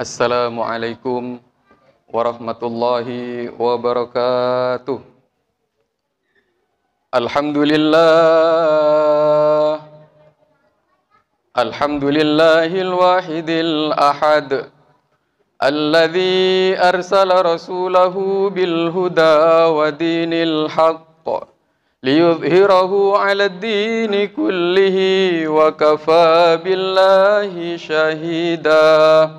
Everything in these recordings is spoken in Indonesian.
Assalamualaikum warahmatullahi wabarakatuh. Alhamdulillah, alhamdulillahil wahidil ahad, alladzi arsala rasulahu bil huda wa dinil haqq liyudhhirahu 'alad dini kullihi wa kafa billahi shahida.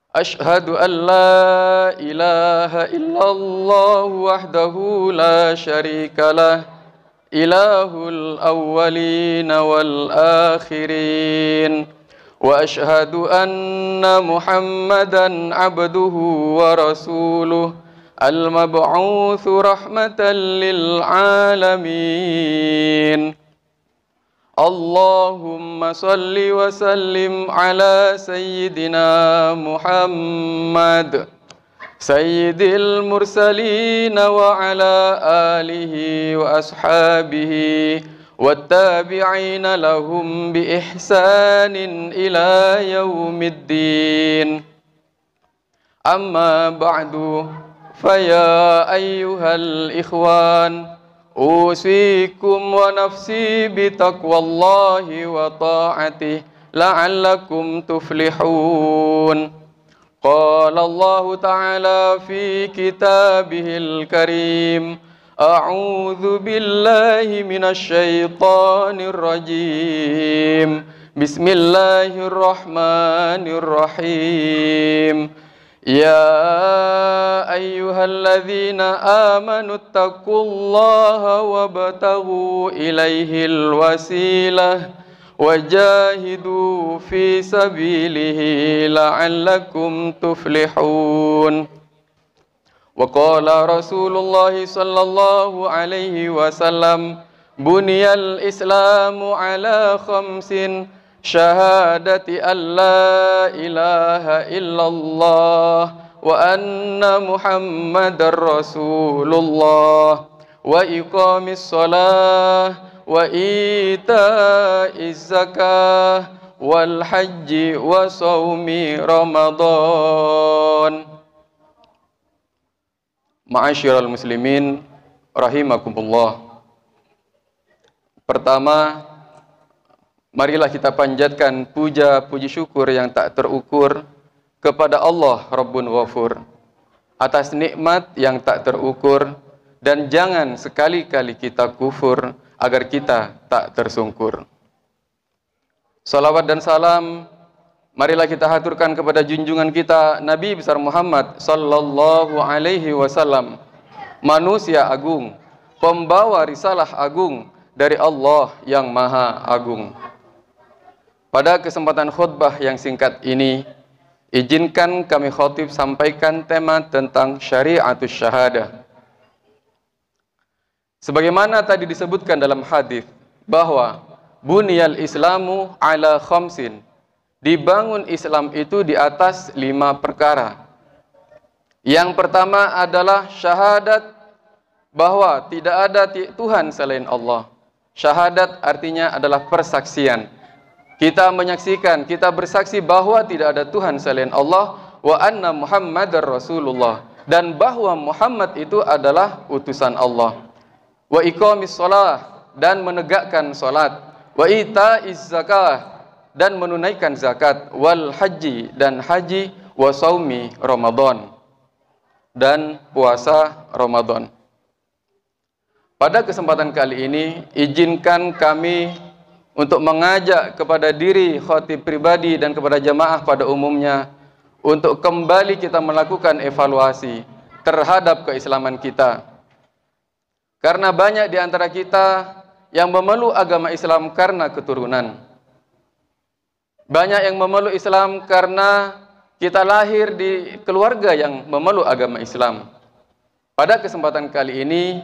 Ashhadu an la ilaha illallah wahdahu la syarika lah, ilahul awwalin wal akhirin, wa ashhadu anna Muhammadan abduhu wa rasuluh al-mab'utsu rahmatan lil alamin. Allahumma salli wa sallim ala sayyidina Muhammad sayyidil mursalin wa ala alihi wa ashabihi wattabi'ina lahum bi ihsanin ila yaumiddin. Amma ba'du, faya ayyuhal ikhwan, usikum wa nafsi bitaqwallahi wa ta'atih la'allakum tuflihun. Qala Allah ta'ala fi kitabihil karim, a'udzu billahi minasy syaithanir rajim. Bismillahirrahmanirrahim. Ya ayyuhalladzina amanu taqullaha wabtaghu ilaihil wasilah wajahidu fi sabilihi la'allakum tuflihun. Wa qala Rasulullah sallallahu alaihi wasallam, buniyal islamu ala khamsin, syahadati an la ilaha illallah wa anna Muhammadar Rasulullah wa iqamis shalah wa ita'iz zakah wal haji wa shaumi Ramadan. Ma'asyiral muslimin rahimakumullah. Pertama, marilah kita panjatkan puja puji syukur yang tak terukur kepada Allah Rabbun Ghafur atas nikmat yang tak terukur, dan jangan sekali-kali kita kufur agar kita tak tersungkur. Salawat dan salam marilah kita haturkan kepada junjungan kita Nabi besar Muhammad sallallahu alaihi wasallam, manusia agung, pembawa risalah agung dari Allah yang Maha Agung. Pada kesempatan khutbah yang singkat ini, izinkan kami khatib sampaikan tema tentang syariatus syahadah. Sebagaimana tadi disebutkan dalam hadis bahwa buniyal islamu ala khamsin, dibangun Islam itu di atas 5 perkara. Yang pertama adalah syahadat bahwa tidak ada Tuhan selain Allah. Syahadat artinya adalah persaksian. Kita menyaksikan, kita bersaksi bahwa tidak ada Tuhan selain Allah, wa anna Muhammadar Rasulullah, dan bahwa Muhammad itu adalah utusan Allah. Wa iqamis shalah, dan menegakkan salat. Wa ita'iz zakah, dan menunaikan zakat. Wal haji, dan haji. Wa shaumi Ramadan, dan puasa Ramadan. Pada kesempatan kali ini, izinkan kami untuk mengajak kepada diri khatib pribadi dan kepada jamaah pada umumnya untuk kembali kita melakukan evaluasi terhadap keislaman kita. Karena banyak di antara kita yang memeluk agama Islam karena keturunan. Banyak yang memeluk Islam karena kita lahir di keluarga yang memeluk agama Islam. Pada kesempatan kali ini,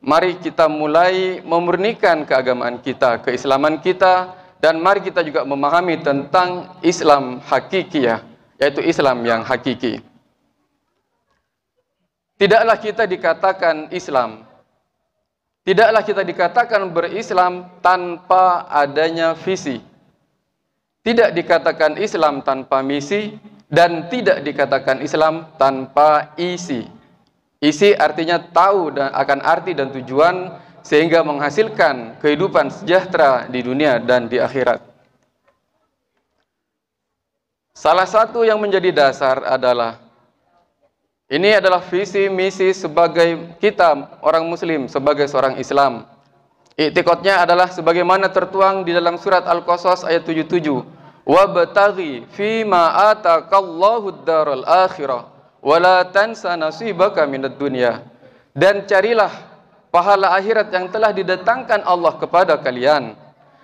mari kita mulai memurnikan keagamaan kita, keislaman kita, dan mari kita juga memahami tentang Islam hakikiyah, yaitu Islam yang hakiki. Tidaklah kita dikatakan Islam, tidaklah kita dikatakan berislam tanpa adanya visi. Tidak dikatakan Islam tanpa misi, dan tidak dikatakan Islam tanpa isi. Isi artinya tahu dan akan arti dan tujuan sehingga menghasilkan kehidupan sejahtera di dunia dan di akhirat. Salah satu yang menjadi dasar adalah ini adalah visi misi sebagai kita orang muslim, sebagai seorang Islam. I'tiqadnya adalah sebagaimana tertuang di dalam surat Al-Qasas ayat 77. Wabtaghi fima ataqallahu ad-daral akhirah wa la tansa nasibaka minad dunya. Dan carilah pahala akhirat yang telah didatangkan Allah kepada kalian,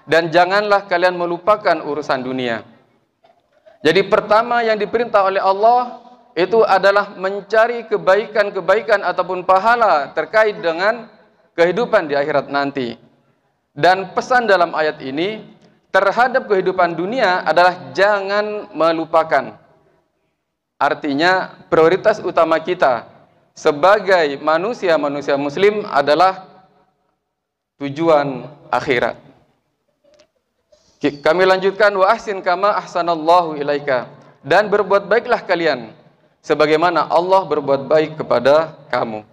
dan janganlah kalian melupakan urusan dunia. Jadi pertama yang diperintah oleh Allah itu adalah mencari kebaikan-kebaikan ataupun pahala terkait dengan kehidupan di akhirat nanti. Dan pesan dalam ayat ini terhadap kehidupan dunia adalah jangan melupakan. Artinya prioritas utama kita sebagai manusia muslim adalah tujuan akhirat. Kami lanjutkan, wa ahsin kama ahsanallahu ilaika, dan berbuat baiklah kalian sebagaimana Allah berbuat baik kepada kamu.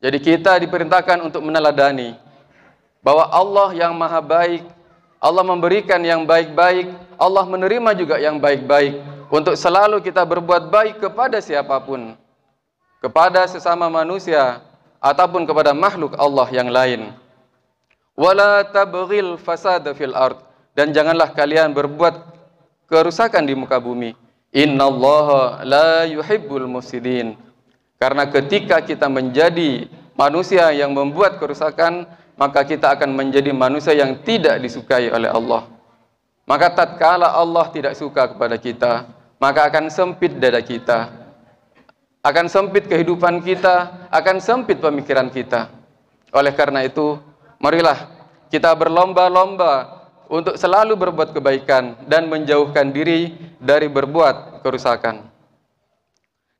Jadi kita diperintahkan untuk meneladani bahwa Allah yang maha baik, Allah memberikan yang baik-baik, Allah menerima juga yang baik-baik, untuk selalu kita berbuat baik kepada siapapun, kepada sesama manusia ataupun kepada makhluk Allah yang lain. Wala tabghil fasada fil ard, dan janganlah kalian berbuat kerusakan di muka bumi. Innallaha la yuhibbul mufsidin. Karena ketika kita menjadi manusia yang membuat kerusakan, maka kita akan menjadi manusia yang tidak disukai oleh Allah. Maka tatkala Allah tidak suka kepada kita, maka akan sempit dada kita, akan sempit kehidupan kita, akan sempit pemikiran kita. Oleh karena itu, marilah kita berlomba-lomba untuk selalu berbuat kebaikan dan menjauhkan diri dari berbuat kerusakan.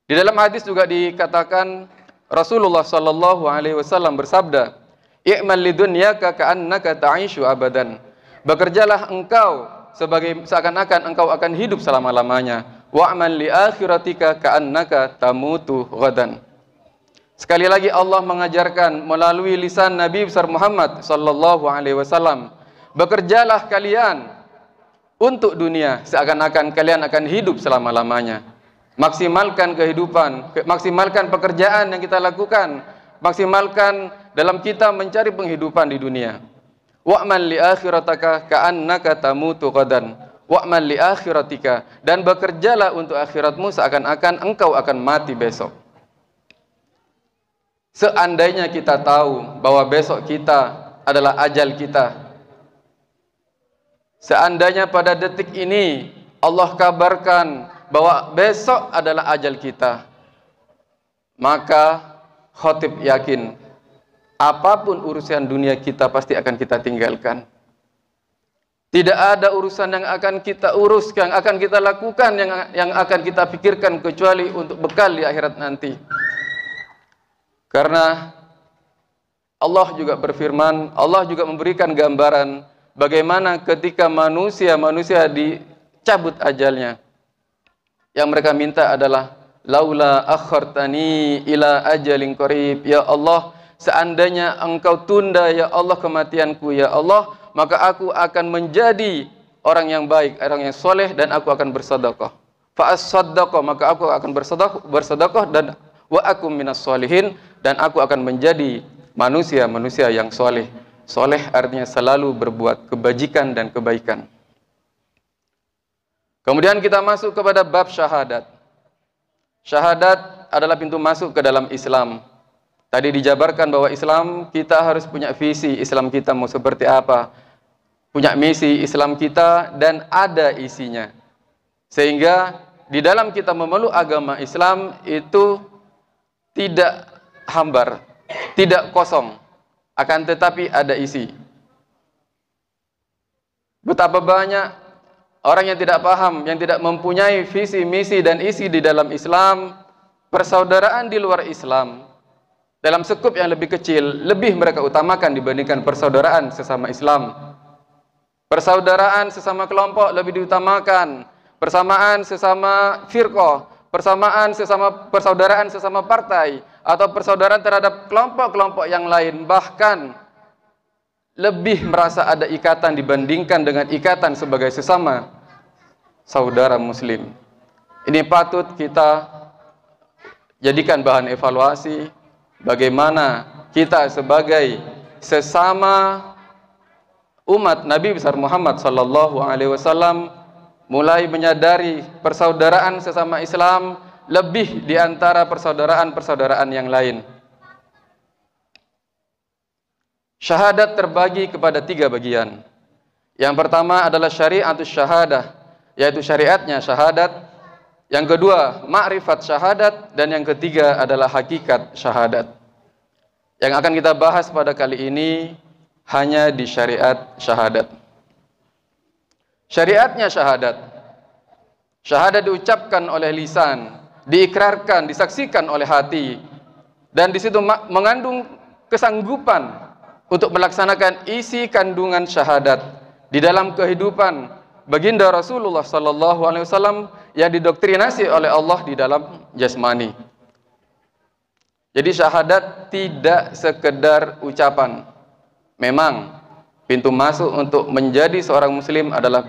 Di dalam hadis juga dikatakan Rasulullah sallallahu alaihi wasallam bersabda, "I'mal lidunyaka ka'annaka ta'ishu abadan." Bekerjalah engkau seakan-akan engkau akan hidup selama-lamanya. Wa'mal li akhiratika ka'annaka tamutu ghadan. Sekali lagi Allah mengajarkan melalui lisan Nabi besar Muhammad sallallahu alaihi wasallam, bekerjalah kalian untuk dunia seakan-akan kalian akan hidup selama-lamanya. Maksimalkan kehidupan, maksimalkan pekerjaan yang kita lakukan, maksimalkan dalam kita mencari penghidupan di dunia. Wa'mal li akhirataka ka'annaka tamutu ghadan. Wa'mal li akhiratika, dan bekerjalah untuk akhiratmu seakan-akan engkau akan mati besok. Seandainya kita tahu bahwa besok kita adalah ajal kita, seandainya pada detik ini Allah kabarkan bahwa besok adalah ajal kita, maka khatib yakin apapun urusan dunia kita pasti akan kita tinggalkan. Tidak ada urusan yang akan kita urus, yang akan kita lakukan, yang akan kita pikirkan kecuali untuk bekal di akhirat nanti. Karena Allah juga berfirman, Allah juga memberikan gambaran bagaimana ketika manusia dicabut ajalnya, yang mereka minta adalah laula akhartani ila ajalin qarib, ya Allah, seandainya engkau tunda ya Allah kematianku ya Allah, maka aku akan menjadi orang yang baik, orang yang soleh, dan aku akan bersedekah. Fa as-saddaqah, maka aku akan bersedekah dan wa akum minas solihin, dan aku akan menjadi manusia yang soleh. Soleh artinya selalu berbuat kebajikan dan kebaikan. Kemudian kita masuk kepada bab syahadat. Syahadat adalah pintu masuk ke dalam Islam. Tadi dijabarkan bahwa Islam kita harus punya visi, Islam kita mau seperti apa, punya misi Islam kita, dan ada isinya. Sehingga di dalam kita memeluk agama Islam itu tidak hambar, tidak kosong, akan tetapi ada isi. Betapa banyak orang yang tidak paham, yang tidak mempunyai visi, misi, dan isi di dalam Islam, persaudaraan di luar Islam, dalam skup yang lebih kecil, lebih mereka utamakan dibandingkan persaudaraan sesama Islam. Persaudaraan sesama kelompok lebih diutamakan. persamaan sesama firqah, persamaan sesama persaudaraan sesama partai, atau persaudaraan terhadap kelompok-kelompok yang lain, bahkan lebih merasa ada ikatan dibandingkan dengan ikatan sebagai sesama saudara muslim. Ini patut kita jadikan bahan evaluasi bagaimana kita sebagai sesama umat Nabi besar Muhammad sallallahu alaihi wasallam mulai menyadari persaudaraan sesama Islam lebih di antara persaudaraan-persaudaraan yang lain. Syahadat terbagi kepada 3 bagian. Yang pertama adalah syariatus syahadah, yaitu syariatnya syahadat. Yang kedua, ma'rifat syahadat, dan yang ketiga adalah hakikat syahadat. Yang akan kita bahas pada kali ini hanya di syariat syahadat. Syariatnya syahadat. Syahadat diucapkan oleh lisan, diikrarkan, disaksikan oleh hati, dan di situ mengandung kesanggupan untuk melaksanakan isi kandungan syahadat di dalam kehidupan baginda Rasulullah sallallahu alaihi wasallam yang didoktrinasi oleh Allah di dalam jasmani. Jadi syahadat tidak sekedar ucapan. Memang pintu masuk untuk menjadi seorang muslim adalah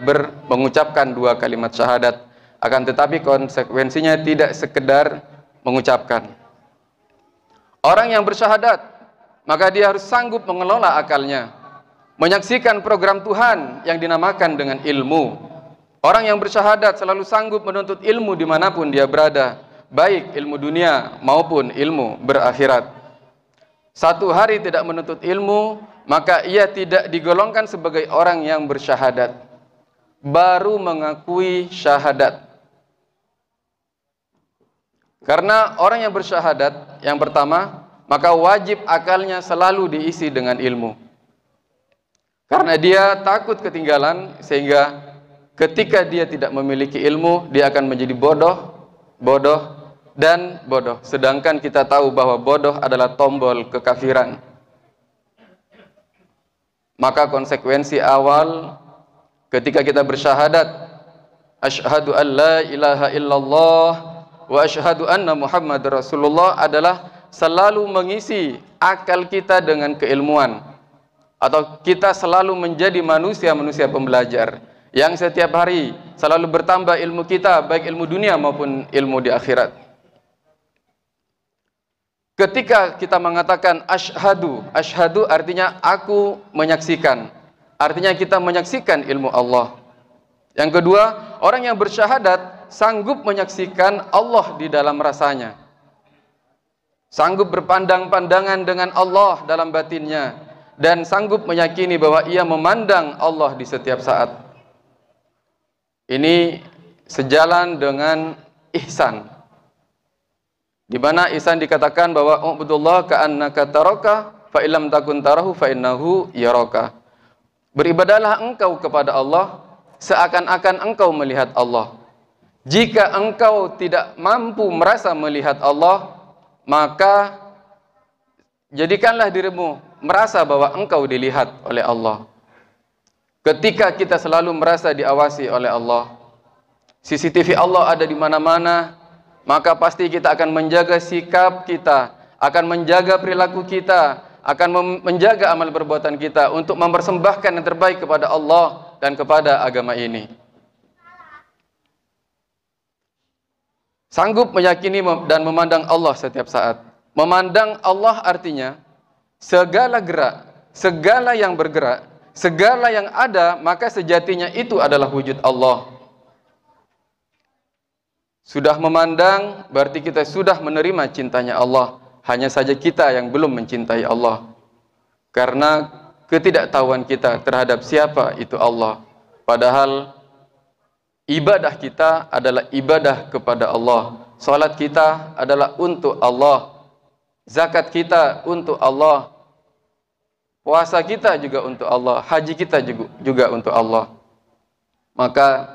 mengucapkan 2 kalimat syahadat. Akan tetapi konsekuensinya tidak sekedar mengucapkan. Orang yang bersyahadat, maka dia harus sanggup mengelola akalnya, menyaksikan program Tuhan yang dinamakan dengan ilmu. Orang yang bersyahadat selalu sanggup menuntut ilmu dimanapun dia berada, baik ilmu dunia maupun ilmu berakhirat. Satu hari tidak menuntut ilmu, maka ia tidak digolongkan sebagai orang yang bersyahadat, baru mengakui syahadat. Karena orang yang bersyahadat, yang pertama, maka wajib akalnya selalu diisi dengan ilmu. Karena dia takut ketinggalan, sehingga ketika dia tidak memiliki ilmu, dia akan menjadi bodoh, dan bodoh. Sedangkan kita tahu bahwa bodoh adalah tombol kekafiran. Maka konsekuensi awal ketika kita bersyahadat, asyhadu an la ilaha illallah wa asyhadu anna Muhammad Rasulullah, adalah selalu mengisi akal kita dengan keilmuan, atau kita selalu menjadi manusia-manusia pembelajar yang setiap hari selalu bertambah ilmu kita, baik ilmu dunia maupun ilmu di akhirat. Ketika kita mengatakan asyhadu, asyhadu artinya aku menyaksikan, artinya kita menyaksikan ilmu Allah. Yang kedua, orang yang bersyahadat sanggup menyaksikan Allah di dalam rasanya, sanggup berpandang-pandangan dengan Allah dalam batinnya, dan sanggup meyakini bahwa ia memandang Allah di setiap saat. Ini sejalan dengan ihsan, di mana ihsan dikatakan bahwa ubudullah ka'annaka taraka fa illam takun tarahu fa innahu yaraka. Beribadahlah engkau kepada Allah seakan-akan engkau melihat Allah. Jika engkau tidak mampu merasa melihat Allah, maka jadikanlah dirimu merasa bahwa engkau dilihat oleh Allah. Ketika kita selalu merasa diawasi oleh Allah, CCTV Allah ada di mana-mana, maka pasti kita akan menjaga sikap kita, akan menjaga perilaku kita, akan menjaga amal perbuatan kita untuk mempersembahkan yang terbaik kepada Allah dan kepada agama ini. Sanggup meyakini dan memandang Allah setiap saat. Memandang Allah artinya segala gerak, segala yang bergerak, segala yang ada, maka sejatinya itu adalah wujud Allah. Sudah memandang berarti kita sudah menerima cintanya Allah. Hanya saja kita yang belum mencintai Allah, karena ketidaktahuan kita terhadap siapa itu Allah. Padahal ibadah kita adalah ibadah kepada Allah. Salat kita adalah untuk Allah. Zakat kita untuk Allah. Puasa kita juga untuk Allah. Haji kita juga untuk Allah. Maka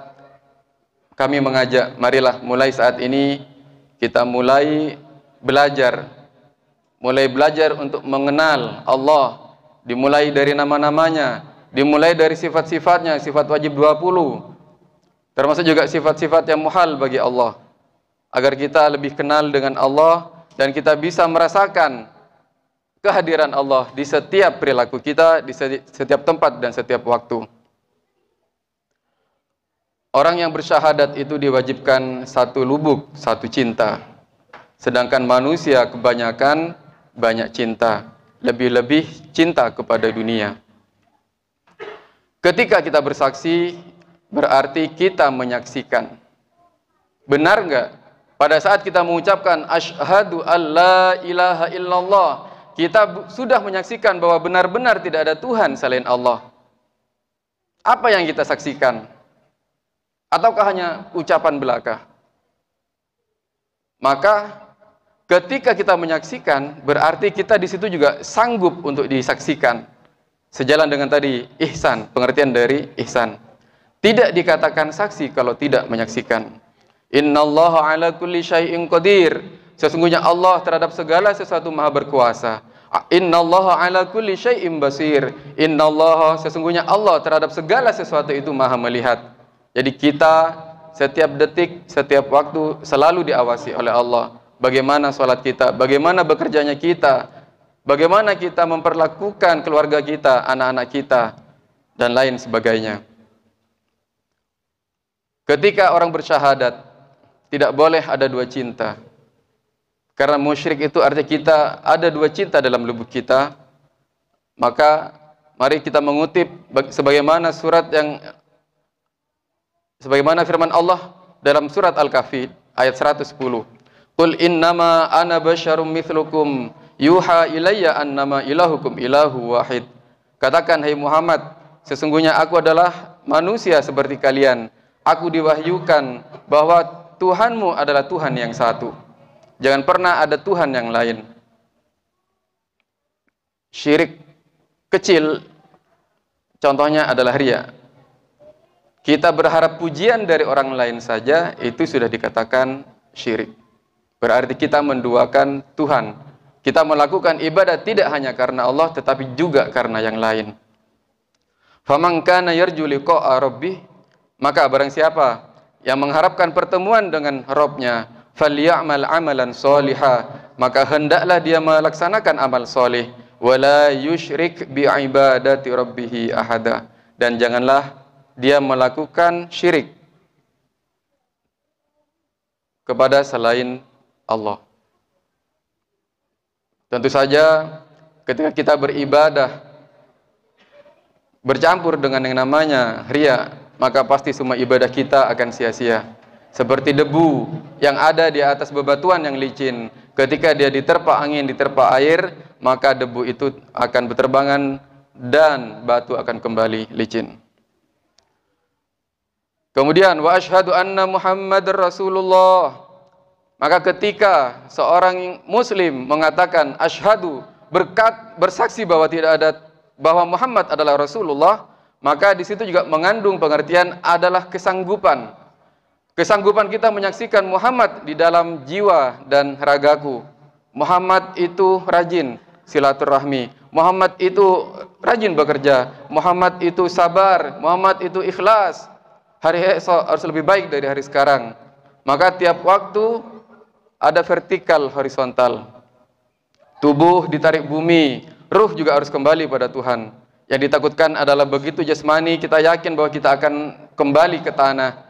kami mengajak, marilah mulai saat ini kita mulai belajar. Mulai belajar untuk mengenal Allah. Dimulai dari nama-namanya, dimulai dari sifat-sifatnya, sifat wajib 20. Termasuk juga sifat-sifat yang muhal bagi Allah, agar kita lebih kenal dengan Allah dan kita bisa merasakan kehadiran Allah di setiap perilaku kita, di setiap tempat dan setiap waktu. Orang yang bersyahadat itu diwajibkan satu lubuk, satu cinta. Sedangkan manusia kebanyakan banyak cinta, lebih-lebih cinta kepada dunia. Ketika kita bersaksi, berarti kita menyaksikan. Benar enggak? Pada saat kita mengucapkan asyhadu alla ilaha illallah, kita sudah menyaksikan bahwa benar-benar tidak ada Tuhan selain Allah. Apa yang kita saksikan? Ataukah hanya ucapan belaka? Maka ketika kita menyaksikan, berarti kita di situ juga sanggup untuk disaksikan. Sejalan dengan tadi ihsan, pengertian dari ihsan. Tidak dikatakan saksi kalau tidak menyaksikan. Innallaha ala kulli syai'in qadir. Sesungguhnya Allah terhadap segala sesuatu maha berkuasa. Innallaha ala kulli syai'in basir. Innallaha, sesungguhnya Allah terhadap segala sesuatu itu maha melihat. Jadi kita setiap detik, setiap waktu selalu diawasi oleh Allah. Bagaimana sholat kita, bagaimana bekerjanya kita, bagaimana kita memperlakukan keluarga kita, anak-anak kita, dan lain sebagainya. Ketika orang bersyahadat, tidak boleh ada dua cinta. Karena musyrik itu artinya kita ada dua cinta dalam lubuk kita. Maka mari kita mengutip sebagaimana firman Allah dalam surat Al-Kahfi ayat 110. Qul innama ana basyarum mithlukum yuha ilayya annama ilahukum ilahu wahid. Katakan, hai Muhammad, sesungguhnya aku adalah manusia seperti kalian. Aku diwahyukan bahwa Tuhanmu adalah Tuhan yang satu. Jangan pernah ada Tuhan yang lain. Syirik kecil contohnya adalah riya. Kita berharap pujian dari orang lain saja, itu sudah dikatakan syirik. Berarti kita menduakan Tuhan. Kita melakukan ibadah tidak hanya karena Allah, tetapi juga karena yang lain. Faman kana yarju liqa'a rabbih, maka barang siapa yang mengharapkan pertemuan dengan Rabb-nya, falyamal amalan sholiha, maka hendaklah dia melaksanakan amal soleh, wala yusyrik bi ibadati rabbih ahada, dan janganlah dia melakukan syirik kepada selain Allah. Tentu saja ketika kita beribadah bercampur dengan yang namanya riya, maka pasti semua ibadah kita akan sia-sia. Seperti debu yang ada di atas bebatuan yang licin. Ketika dia diterpa angin, diterpa air, maka debu itu akan berterbangan dan batu akan kembali licin. Kemudian wa asyhadu anna Muhammadar Rasulullah. Maka ketika seorang muslim mengatakan asyhadu, bersaksi bahwa Muhammad adalah Rasulullah, maka di situ juga mengandung pengertian adalah kesanggupan. Kesanggupan kita menyaksikan Muhammad di dalam jiwa dan ragaku. Muhammad itu rajin silaturahmi. Muhammad itu rajin bekerja. Muhammad itu sabar. Muhammad itu ikhlas. Hari esok harus lebih baik dari hari sekarang. Maka tiap waktu ada vertikal, horizontal. Tubuh ditarik bumi, ruh juga harus kembali pada Tuhan. Yang ditakutkan adalah begitu jasmani kita yakin bahwa kita akan kembali ke tanah,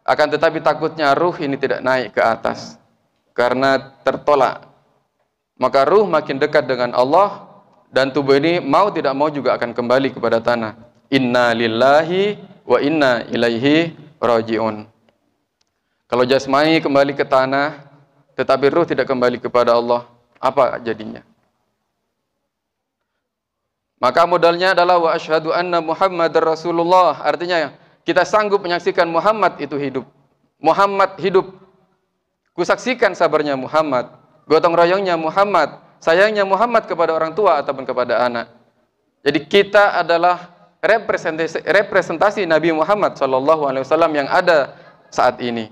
akan tetapi takutnya ruh ini tidak naik ke atas karena tertolak. Maka ruh makin dekat dengan Allah dan tubuh ini mau tidak mau juga akan kembali kepada tanah. Inna lillahi wa inna ilaihi raji'un. Kalau jasmani kembali ke tanah tetapi ruh tidak kembali kepada Allah, apa jadinya? Maka modalnya adalah wa asyhadu anna Muhammadar Rasulullah. Artinya kita sanggup menyaksikan Muhammad itu hidup. Muhammad hidup. Kusaksikan sabarnya Muhammad, gotong royongnya Muhammad, sayangnya Muhammad kepada orang tua ataupun kepada anak. Jadi kita adalah representasi Nabi Muhammad SAW yang ada saat ini.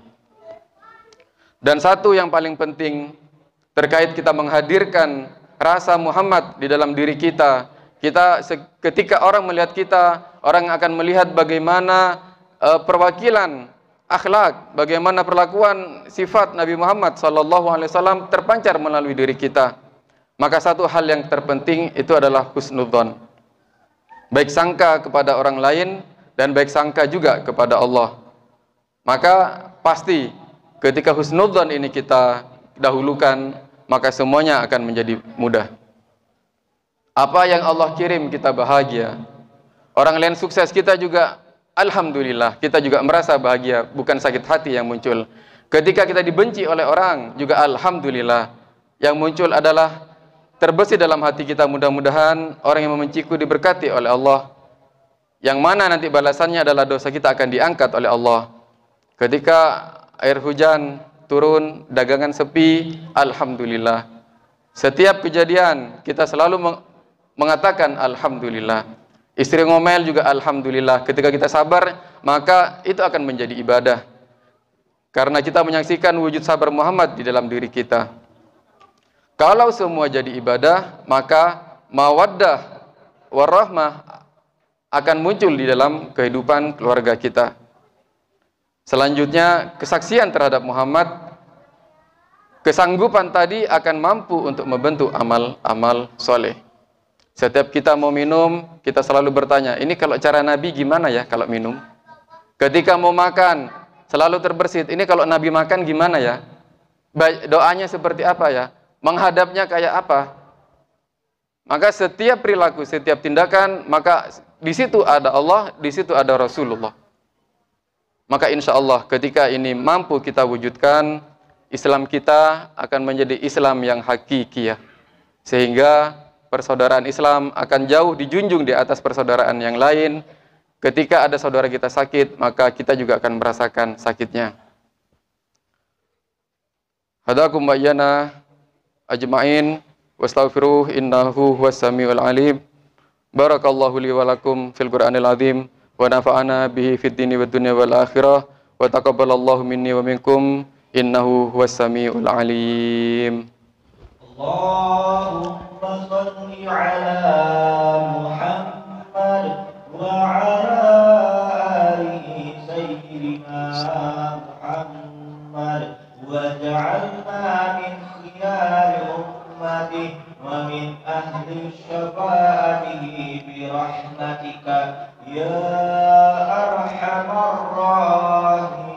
Dan satu yang paling penting terkait kita menghadirkan rasa Muhammad di dalam diri kita. Ketika orang melihat kita, orang akan melihat bagaimana perwakilan akhlak, bagaimana perlakuan sifat Nabi Muhammad SAW terpancar melalui diri kita. Maka satu hal yang terpenting itu adalah husnudzon. Baik sangka kepada orang lain dan baik sangka juga kepada Allah. Maka pasti ketika husnudzon ini kita dahulukan, maka semuanya akan menjadi mudah. Apa yang Allah kirim kita bahagia. Orang lain sukses, kita juga alhamdulillah, kita juga merasa bahagia, bukan sakit hati yang muncul. Ketika kita dibenci oleh orang, juga alhamdulillah. Yang muncul adalah terbesit dalam hati kita, mudah-mudahan orang yang membenciku diberkati oleh Allah. Yang mana nanti balasannya adalah dosa kita akan diangkat oleh Allah. Ketika air hujan turun, dagangan sepi, alhamdulillah. Setiap kejadian kita selalu mengatakan alhamdulillah. Istri ngomel juga alhamdulillah. Ketika kita sabar, maka itu akan menjadi ibadah. Karena kita menyaksikan wujud sabar Muhammad di dalam diri kita. Kalau semua jadi ibadah, maka mawaddah warahmah akan muncul di dalam kehidupan keluarga kita. Selanjutnya, kesaksian terhadap Muhammad, kesanggupan tadi akan mampu untuk membentuk amal-amal soleh. Setiap kita mau minum, kita selalu bertanya, ini kalau cara Nabi gimana ya kalau minum? Ketika mau makan, selalu terbersit, ini kalau Nabi makan gimana ya? Doanya seperti apa ya? Menghadapnya kayak apa? Maka setiap perilaku, setiap tindakan, maka di situ ada Allah, di situ ada Rasulullah. Maka insya Allah ketika ini mampu kita wujudkan, Islam kita akan menjadi Islam yang hakiki ya. Sehingga persaudaraan Islam akan jauh dijunjung di atas persaudaraan yang lain. Ketika ada saudara kita sakit, maka kita juga akan merasakan sakitnya. Hadakum bayyana ajma'in wastaghfiruh innahu huwas samiul alim. Barakallahu li wa lakum fil Qur'anil azim wa nafa'ana bihi fid dini wad dunya wal akhirah wa taqabbalallahu minni wa minkum innahu huwas samiul alim. Allahumma salli ala Muhammad wa ala ali sayyidina Muhammad waj'alna min khiyari ummati wa min ahli syafa'atihi bi rahmatika ya arhamar rahimin.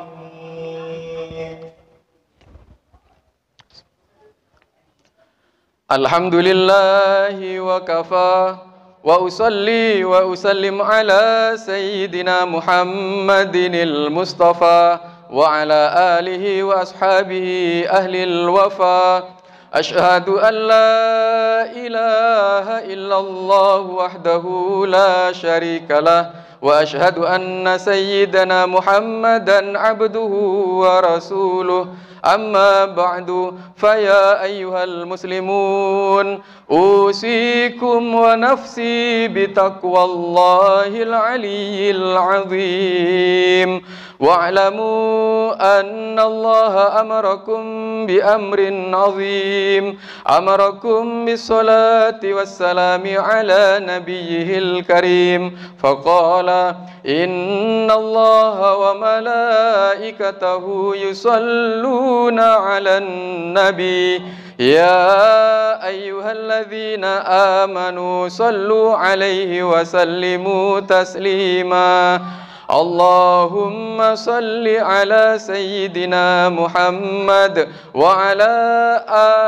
Alhamdulillahi wa kafa wa usalli wa usallim ala sayyidina Muhammadinil Mustafa wa ala alihi wa ashabihi ahlil wafa. Ashhadu an la ilaha illallah wahdahu la syarika lah wa ashhadu anna sayyidana Muhammadan abduhu wa rasuluh. Amma ba'du, faya ayyuhal muslimun, usikum wa nafsi bitaqwallahil aliyyil azim. Wa'lamu anna Allah amarakum bi amrin azim. Amarakum bis salati wassalami ala nabiyyihil karim. Faqala inna Allah wa malaikatahu yusalluna ala nabi. Ya ayyuhalladzina amanu sallu alaihi wa sallimu taslima. Allahumma salli ala sayyidina Muhammad wa ala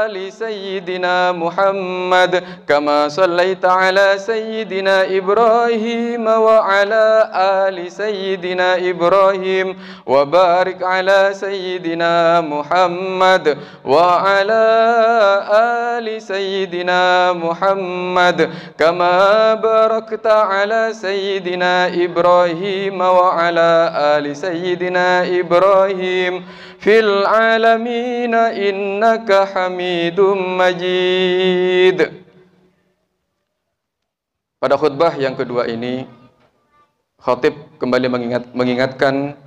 ali sayyidina Muhammad kama sallaita ala sayyidina Ibrahim wa ala ali sayyidina Ibrahim wa barik ala sayyidina Muhammad wa ala ali sayyidina Muhammad kama barakta ala sayyidina Ibrahim wa ala ali sayyidina Ibrahim fil alamin innaka Hamidum Majid. Pada khutbah yang kedua ini, khatib kembali mengingatkan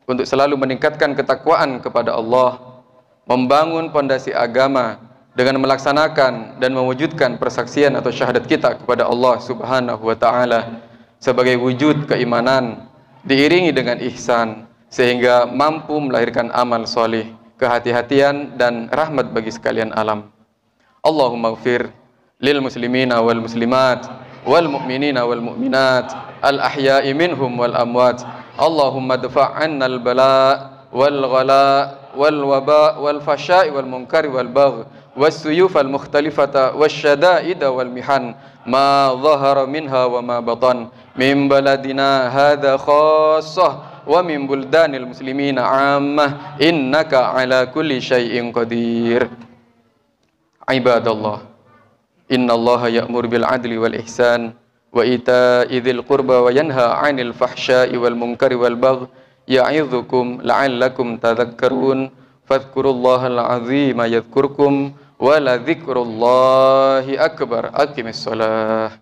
untuk selalu meningkatkan ketakwaan kepada Allah, membangun pondasi agama dengan melaksanakan dan mewujudkan persaksian atau syahadat kita kepada Allah Subhanahu wa taala sebagai wujud keimanan, diiringi dengan ihsan, sehingga mampu melahirkan amal soleh, kehati-hatian dan rahmat bagi sekalian alam. Allahumma ighfir lil muslimina wal muslimat wal mu'minina wal mu'minat al ahya'i minhum wal amwat. Allahumma dfa' 'anna al bala' wal ghala' wal waba' wal fasha'i wal munkari wal bagh was suyuf al mukhtalifata wasyada'ida wal mihan ma dhahara minha wa ma batan min baladina hadha khassah wa min buldanil muslimina 'ammah innaka 'ala kulli syai'in qadir. Ibadallah, innallaha ya'muru bil 'adli wal ihsan wa ita'i dzil qurba wa yanha 'anil fahsya'i wal munkari wal bagh ya'idzukum la'allakum tadhakkarun. Fadhkurullahal 'azima yadhkurkum wa la dzikrullahi akbar. Aqimis shalah.